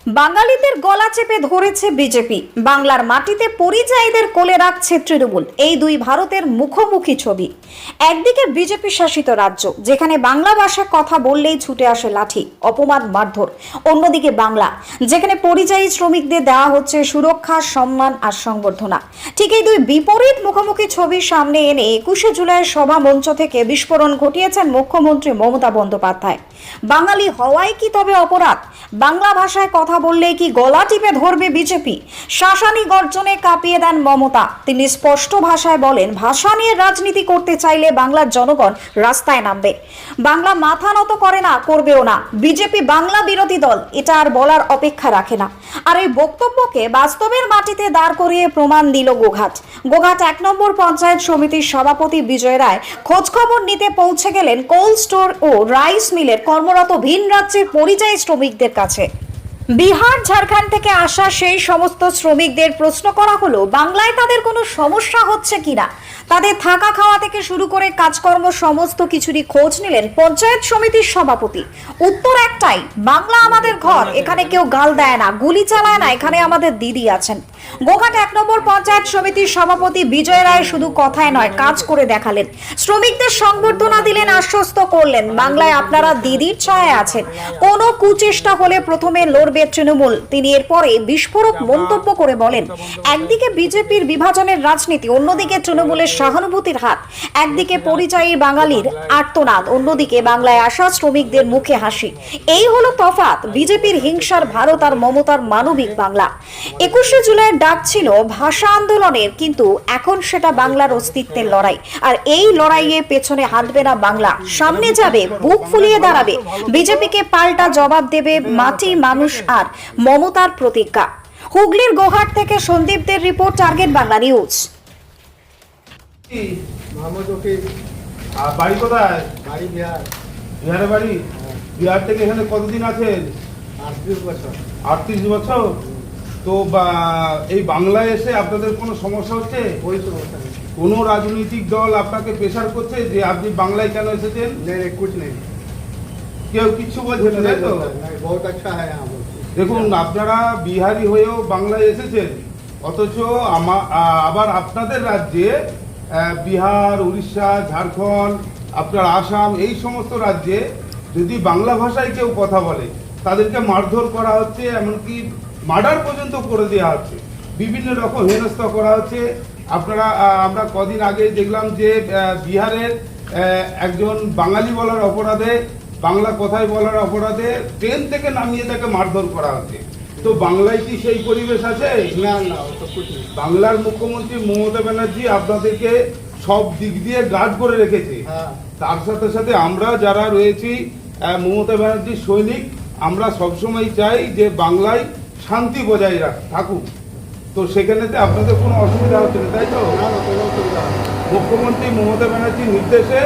বাঙালিদের গলা চেপে ধরেছে বিজেপি, বাংলার মাটিতে পরিযায়ীদের কোলে রাখছে তৃণমূল। এই দুই ভারতের মুখোমুখি ছবি। একদিকে বিজেপি শাসিত রাজ্য, যেখানে বাংলা ভাষায় কথা বললেই ছুটে আসে লাঠি, অপমান, মারধর। অন্যদিকে বাংলা, যেখানে পরিযায়ী শ্রমিকদের দেওয়া হচ্ছে সুরক্ষা, সম্মান আর সংবর্ধনা। ঠিক এই দুই বিপরীত মুখোমুখি ছবির সামনে এনে 21শে জুলাই সভা মঞ্চ থেকে বিস্ফোরণ ঘটিয়েছেন মুখ্যমন্ত্রী মমতা বন্দ্যোপাধ্যায়। বাঙালি হওয়াই কি তবে অপরাধ? বাংলা ভাষায় কথা বললে কি গলা টিপে ধরবে বিজেপি? শাসানি গর্জনে কাঁপিয়ে দেন মমতা। তিনি স্পষ্ট ভাষায় বলেন, ভাষা নিয়ে রাজনীতি করতে চাইলে বাংলার জনগণ রাস্তায় নামবে। বাংলা মাথা নত করে না, করবেও না। বিজেপি বাংলা বিরোধী দল, এটা আর বলার অপেক্ষা রাখে না। আর এই বক্তব্যকে বাস্তবের মাটিতে দাঁড় করিয়ে প্রমাণ দিল গোঘাট। গোঘাট 1 নম্বর পঞ্চায়েত সমিতির সভাপতি বিজয় রায় খোঁজখবর নিতে পৌঁছে গেলেন কোল্ড স্টোর ও রাইস মিলের কর্মরত ভিন রাজ্যের পরিযায়ী শ্রমিকদের কাছে। বিহার, ঝাড়খণ্ড থেকে আসা সেই সমস্ত শ্রমিকদের প্রশ্ন করা হলো, বাংলায় তাদের কোনো সমস্যা হচ্ছে কিনা। তাদের থাকা খাওয়া থেকে শুরু করে কাজকর্ম সমস্ত কিছুরই খোঁজ নিলেন পঞ্চায়েত সমিতির সভাপতি। উত্তর একটাই, বাংলা আমাদের ঘর, এখানে কেউ গাল দেয় না, গুলি চালায় না, এখানে আমাদের দিদি আছেন। গোঘাট 1 নম্বর পঞ্চায়েত সমিতির সভাপতি বিজয় রায় শুধু কথায় নয়, কাজ করে দেখালেন। শ্রমিকদের সংবর্ধনা দিলেন, আশ্বস্ত করলেন, বাংলায় আপনারা দিদির ছায়ায় আছেন। কোনো কুচেষ্টা হলে প্রথমে লড়বে তৃণমূল। তিনি এরপরে বিস্ফোরক মন্তব্য করে বলেন, একদিকে বিজেপির বিভাজনের রাজনীতি, অন্যদিকে তৃণমূলের সহানুভূতির হাত। একদিকে পরিযায়ী বাঙালির আর্তনাদ, অন্যদিকে বাংলায় আসা শ্রমিকদের মুখে হাসি। এই হলো তফাৎ, বিজেপির হিংসার ভারত আর মমতার মানবিক বাংলা। 21শে জুলাইয়ের ডাক ছিল ভাষা আন্দোলনের, কিন্তু এখন সেটা বাংলার অস্তিত্বের লড়াই। আর এই লড়াইয়ে পেছনে হাঁটবে না বাংলা, সামনে যাবে, বুক ফুলিয়ে দাঁড়াবে। বিজেপিকে পাল্টা জবাব দেবে মাটি, মানুষ আর মমতার প্রতিজ্ঞা। হুগলির গোঘাট থেকে সন্দীপদের রিপোর্ট, টার্গেট বাংলা নিউজ। বাড়ি কোথায়? বাড়ি বিহার। বিহারে বাড়ি? বিহার থেকে এখানে কতদিন আছেন? 38 বছর। 38 বছর। তো এই বাংলায় এসে আপনাদের কোনো সমস্যা হচ্ছে? कोई समस्या नहीं। কোনো রাজনৈতিক দল আপনাকে প্রেশার করছে যে আপনি বাংলায় কেন এসেছেন? नहीं कुछ नहीं। কেউ কিচ্ছু বলছে না, তাই তো? नहीं, बहुत अच्छा है यहाँ पर। দেখুন, আপনারা বিহারি হয়েও বাংলায় এসেছেন, অথচ আবার আপনাদের রাজ্যে বিহার, উড়িষ্যা, ঝাড়খণ্ড, আপনার আসাম, এই সমস্ত রাজ্যে যদি বাংলা ভাষায় কেউ কথা বলে তাদেরকে মারধর করা হচ্ছে, এমনকি মার্ডার পর্যন্ত করে দেওয়া হচ্ছে, বিভিন্ন রকম হেনস্থা করা হচ্ছে। আপনারা আমরা কদিন আগে দেখলাম যে বিহারের একজন বাঙালি বলার অপরাধে, বাংলা কথায় বলার অপরাধে ট্রেন থেকে নামিয়ে তাকে মারধর করা হচ্ছে। তো বাংলায় কি সেই পরিবেশ আছে? ना ना वो तो कुछ नहीं। বাংলার মুখ্যমন্ত্রী মমতা ব্যানার্জি আপনাদেরকে সব দিক দিয়ে গার্ড করে রেখেছে। हाँ তার সাথে সাথে আমরা যারা রয়েছি মমতা ব্যানার্জির সৈনিক, আমরা সবসময় চাই যে বাংলায় শান্তি বজায় থাকুক। তো সেখানেতে আপনাদের কোনো অসুবিধা হচ্ছে না, তাই তো? ना ना कोई असुविधा नहीं। মুখ্যমন্ত্রী মমতা ব্যানার্জির নির্দেশে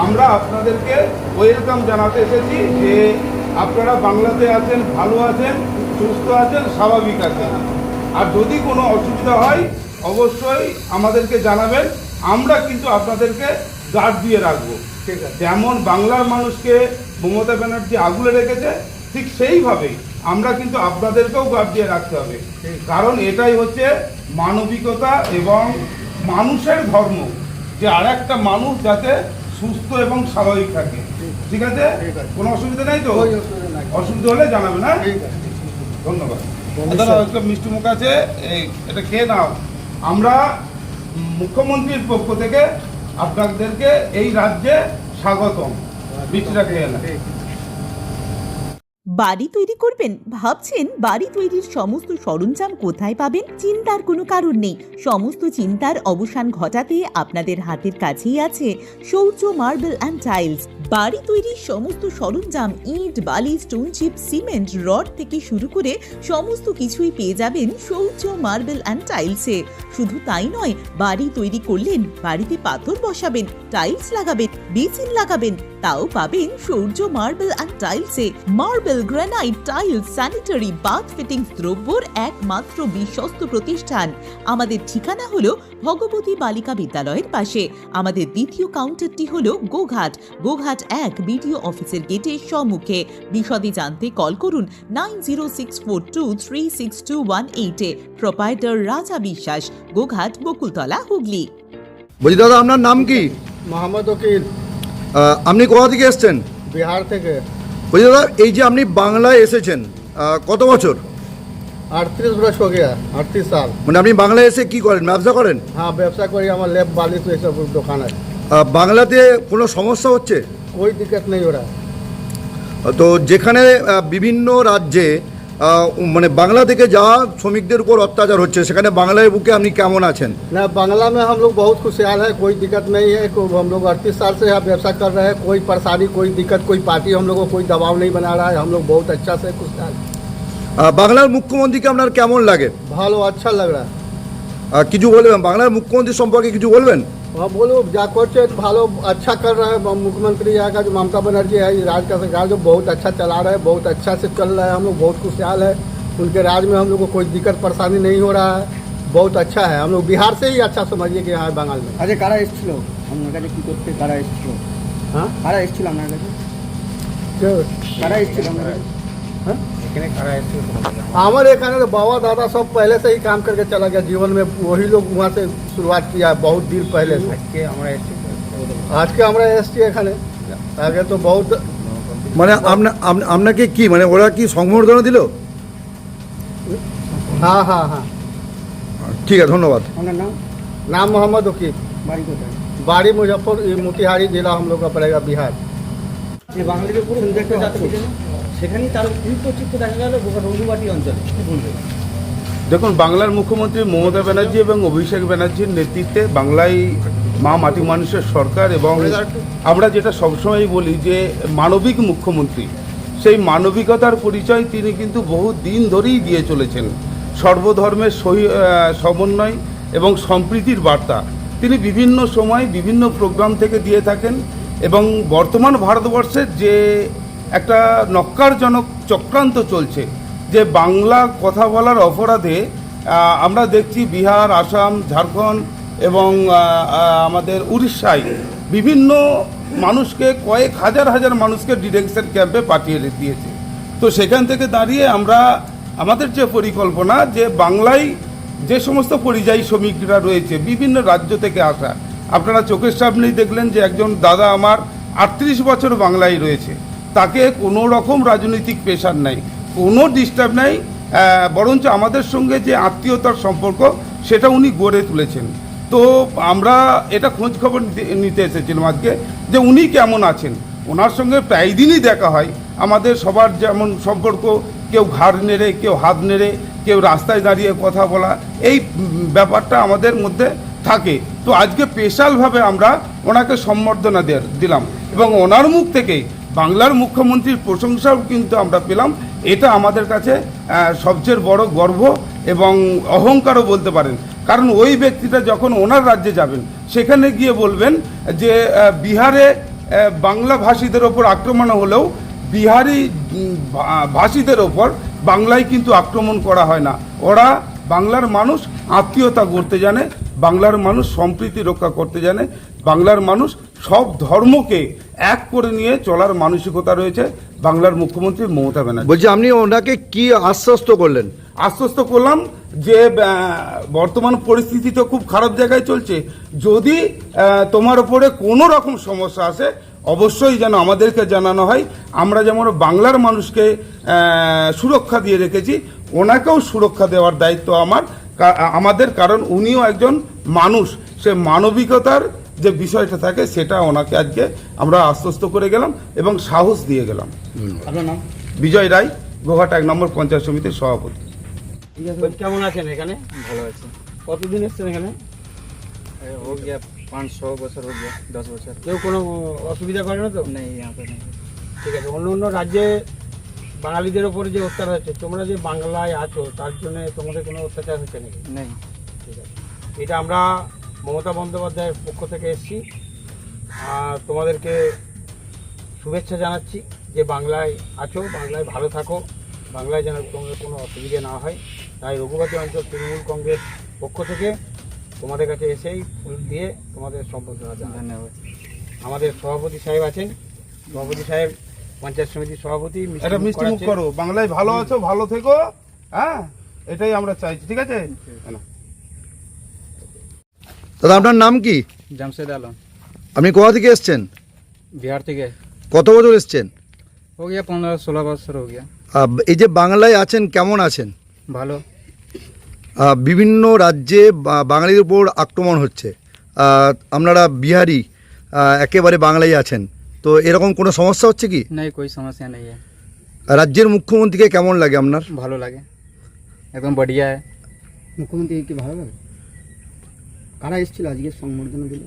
আমরা আপনাদেরকে ওয়েলকাম জানাতে এসেছি যে আপনারা বাংলাতে আছেন, ভালো আছেন, সুস্থ আছেন, স্বাভাবিক আছেন। আর যদি কোনো অসুবিধা হয় অবশ্যই আমাদেরকে জানাবেন, আমরা কিন্তু আপনাদেরকে গার্ড দিয়ে রাখবো। ঠিক আছে। যেমন বাংলার মানুষকে মমতা ব্যানার্জি আগলে রেখেছে, ঠিক সেইভাবেই আমরা কিন্তু আপনাদেরকেও গার্ড দিয়ে রাখতে হবে। কারণ এটাই হচ্ছে মানবিকতা এবং মানুষের ধর্ম, যে আর একটা মানুষ যাতে সুস্থ এবং স্বাভাবিক থাকে। ঠিক আছে? ঠিক আছে। কোনো অসুবিধা নেই তো? कोई असुविधा नहीं। অসুবিধা হলে জানাবেন। হ্যাঁ, ठीक है। ধন্যবাদ। ধন্যবাদ। দাদা, একটা মিষ্টি মুখ আছে, এটা খেয়ে নাও। আমরা মুখ্যমন্ত্রীর পক্ষ থেকে আপনাদেরকে এই রাজ্যে স্বাগতম। মিষ্টিটা খেয়ে না। ठीक। বাড়ি তৈরি করবেন? ভাবছেন বাড়ি তৈরির সমস্ত সরঞ্জাম কোথায় পাবেন? চিন্তার কোনো কারণ নেই। সমস্ত চিন্তার অবসান ঘটাতে আপনাদের হাতের কাছেই আছে শৌর্য মার্বেল অ্যান্ড টাইলস। বাড়ি তৈরির সমস্ত সরঞ্জাম, ইট, বালি, স্টোন চিপ, সিমেন্ট, রড থেকে শুরু করে সমস্ত কিছুই পেয়ে যাবেন শৌর্য মার্বেল অ্যান্ড টাইলসে। শুধু তাই নয়, বাড়ি তৈরি করলেন, বাড়িতে পাথর বসাবেন, টাইলস লাগাবেন, বেসিন লাগাবেন, তাও পাবেন সূর্য মার্বেল অ্যান্ড টাইলসে। Marble, granite, tiles, sanitary, bath fittings দ্রব্যর একমাত্র বিশ্বস্ত প্রতিষ্ঠান। আমাদের ঠিকানা হলো ভগবতী বালিকা বিদ্যালয়ের পাশে। আমাদের দ্বিতীয় কাউন্টারটি হলো গোঘাট 1 বিডিও অফিসের গেটের সম্মুখে। বিশদে জানতে কল করুন 9064236218 প্রোপাইটার রাজা বিশ্বাস, গোঘাট, বকুলতলা, হুগলি। বলছি দাদা, আপনার নাম কি? मोहम्मद वकील আপনি কোথা থেকে এসেছেন? बिहार থেকে। বলছি দাদা, এই যে আপনি বাংলায় এসেছেন কত বছর? 38 वर्ष हो गया, 38 साल। মানে আপনি বাংলায় এসে কি করেন, ব্যবসা করেন? हाँ, व्यवसाय करी, हमारा लेप बालिश ये सब दुकान है। বাংলাতে কোনো সমস্যা হচ্ছে? कोई दिक्कत नहीं हो रहा है। তো যেখানে বিভিন্ন রাজ্যে মানে বাংলা থেকে যাওয়া শ্রমিকদের উপর অত্যাচার হচ্ছে, সেখানে বাংলায় বুকে আপনি কেমন আছেন? ना, बांग्ला में हम लोग बहुत खुशहाल है, कोई दिक्कत नहीं है। हम लोग 38 साल से यहाँ व्यवसाय कर रहे हैं, कोई परेशानी, कोई दिक्कत, कोई पार्टी हम लोग को कोई दबाव नहीं बना रहा है। हम लोग बहुत अच्छा से खुशहाल। বাংলার মুখ্যমন্ত্রীকে আপনার কেমন লাগে? भालो अच्छा लग रहा है। কিছু বলবেন বাংলার মুখ্যমন্ত্রী সম্পর্কে? কিছু বলবেন? हाँ बोलो, जा करते भालो अच्छा कर रहा है। मुख्यमंत्री यहाँ का जो ममता बनर्जी है, ये राज का सरकार जो बहुत अच्छा चला रहा है, बहुत अच्छा से चल रहा है। हम लोग बहुत खुशहाल है। उनके राज में हम लोग को कोई दिक्कत परेशानी नहीं हो रहा है, बहुत अच्छा है। हम लोग बिहार से ही अच्छा समझिए कि यहाँ बंगाल में। আচ্ছা, কারা এসেছিল আপনার কাছে, কি করতে কারা এসেছিল? हाँ, কারা এসেছিল আপনার কাছে? जो- কারা এসেছিল আপনার কাছে? हाँ? এখানে কারা এসেছিল? हमारे खाने तो बाबा दादा सब पहले से ही काम करके चला गया जीवन में। वही लोग वहाँ से शुरुआत किया बहुत दिन पहले से। আজকে আমরা এসেছি। आज के हमारे एस टी एखाने आगे तो बहुत। মানে আপনাকে কি মানে ওরা কি সংবর্ধনা দিল? हाँ हाँ हाँ। ঠিক আছে, ধন্যবাদ। আপনার নাম, नाम मोहम्मद वकील, বাড়ি কোথায়? बाड़ी मुजफ्फर, ये मोतिहारी जिला हम लोग का पड़ेगा, बिहार। যে বাঙালির উপর দেখতে যাচ্ছে সেখানেই তার উল্টো চিত্র দেখা গেল রঘুবাটি অঞ্চলে, কি বলবেন? দেখুন, বাংলার মুখ্যমন্ত্রী মমতা ব্যানার্জি এবং অভিষেক ব্যানার্জির নেতৃত্বে বাংলায় মা মাটি মানুষের সরকার, এবং আমরা যেটা সবসময় বলি যে মানবিক মুখ্যমন্ত্রী, সেই মানবিকতার পরিচয় তিনি কিন্তু বহু দিন ধরেই দিয়ে চলেছেন। সর্বধর্মের সমন্বয় এবং সম্প্রীতির বার্তা তিনি বিভিন্ন সময় বিভিন্ন প্রোগ্রাম থেকে দিয়ে থাকেন। এবং বর্তমান ভারতবর্ষের যে একটা নক্কারজনক চক্রান্ত চলছে, যে বাংলা কথা বলার অপরাধে আমরা দেখছি বিহার, আসাম, ঝাড়খণ্ড এবং আমাদের উড়িষ্যায় বিভিন্ন মানুষকে, কয়েক হাজার হাজার মানুষকে ডিটেনশন ক্যাম্পে পাঠিয়ে দিয়েছে। তো সেখান থেকে দাঁড়িয়ে আমরা আমাদের যে পরিকল্পনা, যে বাংলায় যে সমস্ত পরিযায়ী শ্রমিকরা রয়েছে বিভিন্ন রাজ্য থেকে আসা, আপনারা চোখের সামনেই দেখলেন যে একজন দাদা আমার 38 বছর বাংলায় রয়েছে, তাকে কোনো রকম রাজনৈতিক প্রেশার নাই, কোনো ডিস্টার্ব নাই, বরঞ্চ আমাদের সঙ্গে যে আত্মীয়তার সম্পর্ক সেটা উনি গড়ে তুলেছেন। তো আমরা এটা খোঁজ খবর নিতে এসেছিলাম আজকে যে উনি কেমন আছেন। ওনার সঙ্গে প্রায় দিনই দেখা হয়, আমাদের সবার যেমন সম্পর্ক, কেউ ঘাড় নেড়ে, কেউ হাত নেড়ে, কেউ রাস্তায় দাঁড়িয়ে কথা বলা, এই ব্যাপারটা আমাদের মধ্যে থাকে। তো আজকে স্পেশালভাবে আমরা ওনাকে সম্বর্ধনা দিলাম, এবং ওনার মুখ থেকে বাংলার মুখ্যমন্ত্রীর প্রশংসাও কিন্তু আমরা পেলাম। এটা আমাদের কাছে সবচেয়ে বড় গর্ব এবং অহংকারও বলতে পারেন। কারণ ওই ব্যক্তিটা যখন ওনার রাজ্যে যাবেন, সেখানে গিয়ে বলবেন যে বিহারে বাংলা ভাষীদের ওপর আক্রমণ হলেও বিহারি ভাষীদের ওপর বাংলায় কিন্তু আক্রমণ করা হয় না। ওরা বাংলার মানুষ আত্মীয়তা গড়তে জানে, বাংলার মানুষ সম্প্রীতি রক্ষা করতে জানে, বাংলার মানুষ সব ধর্মকে এক করে নিয়ে চলার মানসিকতা রয়েছে বাংলার মুখ্যমন্ত্রী মমতা ব্যানার্জি। বলছি, আপনি ওনাকে কি আশ্বস্ত করলেন? আশ্বস্ত করলাম যে বর্তমান পরিস্থিতি তো খুব খারাপ জায়গায় চলছে, যদি তোমার ওপরে কোনো রকম সমস্যা আসে অবশ্যই যেন আমাদেরকে জানানো হয়। আমরা যেমন বাংলার মানুষকে সুরক্ষা দিয়ে রেখেছি, ওনাকেও সুরক্ষা দেওয়ার দায়িত্ব আমাদের, কারণ উনিও একজন মানুষ। সে মানবিকতার যে বিষয়টা থাকে সেটা ওনাকে আজকে আমরা আশ্বস্ত করে গেলাম এবং সাহস দিয়ে গেলাম। আপনার নাম? বিজয় রায়, গোঘাট 1 নম্বর পঞ্চায়েত সমিতির সভাপতি। ঠিক আছে, কেমন আছেন এখানে? ভালো আছে। কতদিন এসছেন এখানে? हो गया 500 বছর हो गया, 10 বছর। কেউ কোনো অসুবিধা করে না তো? नहीं, यहाँ पे नहीं। ঠিক আছে। অন্য অন্য রাজ্যে বাঙালিদের ওপরে যে অত্যাচার হচ্ছে, তোমরা যে বাংলায় আছো তার জন্য তোমাদের কোনো অত্যাচার হচ্ছে নাকি? नहीं। ঠিক আছে। এটা আমরা মমতা বন্দ্যোপাধ্যায়ের পক্ষ থেকে এসেছি, আর তোমাদেরকে শুভেচ্ছা জানাচ্ছি যে বাংলায় আছো, বাংলায় ভালো থাকো, বাংলায় যেন তোমাদের কোনো অসুবিধা না হয়। তাই রঘুপতি অঞ্চল তৃণমূল কংগ্রেস পক্ষ থেকে তোমাদের কাছে এসেই ফুল দিয়ে তোমাদের সম্বর্ধনা জানাই। ধন্যবাদ। আমাদের সভাপতি সাহেব আছেন, সভাপতি সাহেব পঞ্চায়েত সমিতির সভাপতি এটা মিষ্টি মুখ করো, বাংলায় ভালো আছো, ভালো থেকো, হ্যাঁ এটাই আমরা চাইছি, ঠিক আছে? দাদা আপনার নাম কি? জামশেদ আলম, আপনি কোথা থেকে এসছেন? बिहार থেকে। কত বছর এসছেন? हो गया 15-16 বছর हो गया। এই যে বাংলায় আছেন, কেমন আছেন? ভালো। বিভিন্ন রাজ্যে বাঙালির উপর আক্রমণ হচ্ছে, আপনারা বিহারি একেবারে বাংলায় আছেন, তো এরকম কোনো সমস্যা হচ্ছে কি? नहीं कोई समस्या नहीं है। রাজ্যের মুখ্যমন্ত্রীকে কেমন লাগে আপনার? ভালো লাগে, একদম बढ़िया है। মুখ্যমন্ত্রী কি ভালো লাগে? কারা এসেছিল আজকে সংবর্ধনা দিল?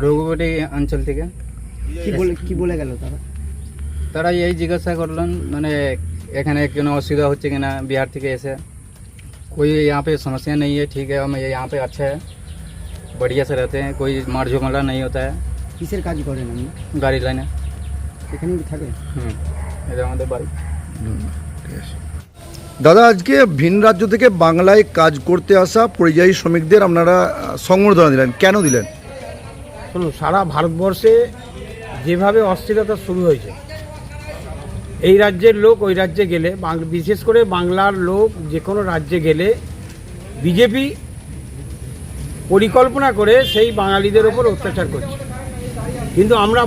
রঘুপতি অঞ্চল থেকে। কি বলে গেল তারা? তারা এই জিজ্ঞাসা করলেন মানে এখানে কোনো অসুবিধা হচ্ছে কিনা बिहार থেকে এসে। कोई यहाँ पे समस्या नहीं है, ठीक है, हम यहाँ पे अच्छा है, बढ़िया से रहते हैं, कोई मार झोमला नहीं होता है। কিসের কাজ করেন আপনি? গাড়ি লাইনে। এখানে কি থাকে? এটা আমাদের বাড়ি। দাদা আজকে ভিন রাজ্য থেকে বাংলায় কাজ করতে আসা পরিযায়ী শ্রমিকদের আপনারা সংবর্ধনা দিলেন, কেন দিলেন? শুনুন, সারা ভারতবর্ষে যেভাবে অস্থিরতা শুরু হয়েছে, এই রাজ্যের লোক ওই রাজ্যে গেলে, বিশেষ করে বাংলার লোক যে কোনো রাজ্যে গেলে বিজেপি পরিকল্পনা করে সেই বাঙালিদের ওপর অত্যাচার করছে। কিন্তু আমরা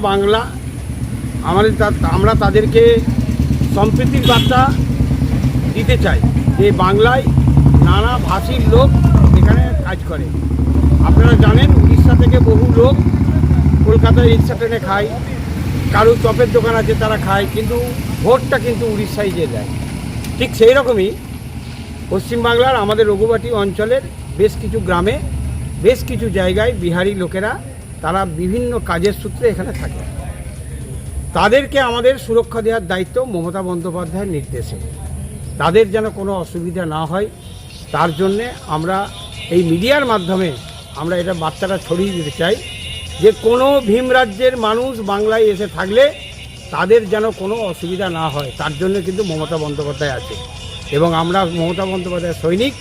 আমরা তাদেরকে সম্প্রীতির বার্তা দিতে চাই যে বাংলায় নানা ভাষীর লোক এখানে কাজ করে। আপনারা জানেন উড়িষ্যা থেকে বহু লোক কলকাতায় রিক্সা ট্রেনে খায়, কারো চপের দোকান আছে তারা খায়, কিন্তু ভোটটা কিন্তু উড়িষ্যায় যে দেয়। ঠিক সেই রকমই পশ্চিমবাংলার আমাদের রঘুপতি অঞ্চলের বেশ কিছু গ্রামে, বেশ কিছু জায়গায় বিহারি লোকেরা তারা বিভিন্ন কাজের সূত্রে এখানে থাকে। তাদেরকে আমাদের সুরক্ষা দেওয়ার দায়িত্ব মমতা বন্দ্যোপাধ্যায়ের নির্দেশে। তাদের যেন কোনো অসুবিধা না হয় তার জন্যে আমরা এই মিডিয়ার মাধ্যমে আমরা এটা বার্তাটা ছড়িয়ে দিতে চাই যে কোনো ভীম রাজ্যের মানুষ বাংলায় এসে থাকলে তাদের যেন কোনো অসুবিধা না হয়, তার জন্য কিন্তু মমতা বন্দ্যোপাধ্যায় আছে। এবং আমরা মমতা বন্দ্যোপাধ্যায়ের সৈনিক,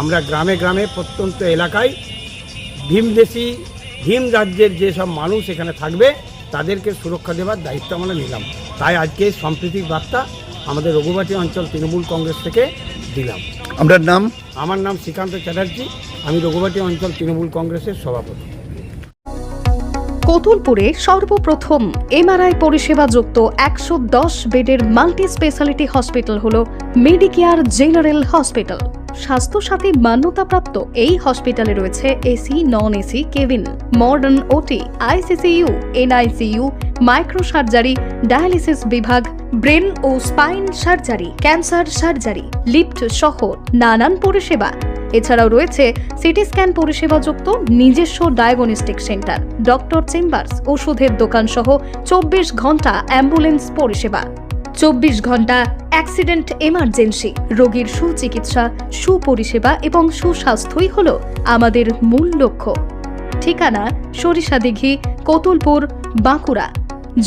আমরা গ্রামে গ্রামে প্রত্যন্ত এলাকায় ভীমদেশি ভীম রাজ্যের যেসব মানুষ এখানে থাকবে তাদেরকে সুরক্ষা দেওয়ার দায়িত্ব আমরা নিলাম। তাই আজকে সাম্প্রতিক বার্তা আমাদের রঘুপতি অঞ্চল তৃণমূল কংগ্রেস থেকে দিলাম। আপনার নাম? আমার নাম শ্রীকান্ত চ্যাটার্জি, আমি রঘুপতি অঞ্চল তৃণমূল কংগ্রেসের সভাপতি। কোতুলপুরে সর্বপ্রথম এমআরআই পরিষেবা যুক্ত 110 বেডের মাল্টি স্পেশালিটি হসপিটাল হলো মেডিকেয়ার জেনারেল হসপিটাল। স্বাস্থ্যসাথী মান্যতাপ্রাপ্ত এই হসপিটালে রয়েছে AC, non AC cabin, modern OT, ICCU, NICU, micro surgery, dialysis বিভাগ, ব্রেন ও spine surgery, cancer surgery, lift সহ নানান পরিষেবা। এছাড়াও রয়েছে সিটি স্ক্যান পরিষেবাযুক্ত নিজস্ব ডায়াগনস্টিক সেন্টার, ডক্টর চেম্বার্স, ওষুধের দোকান সহ 24 ঘন্টা অ্যাম্বুলেন্স পরিষেবা। 24 ঘন্টা অ্যাক্সিডেন্ট এমার্জেন্সি, রোগীর সুচিকিৎসা, সুপরিষেবা এবং সুস্বাস্থ্যই হল আমাদের মূল লক্ষ্য। ঠিকানা সরিষাদিঘি, কোতুলপুর, বাঁকুড়া।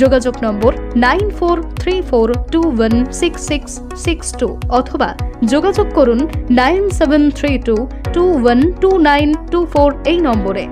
যোগাযোগ নম্বর 9434216662 অথবা যোগাযোগ করুন 9732212924 এই নম্বরে।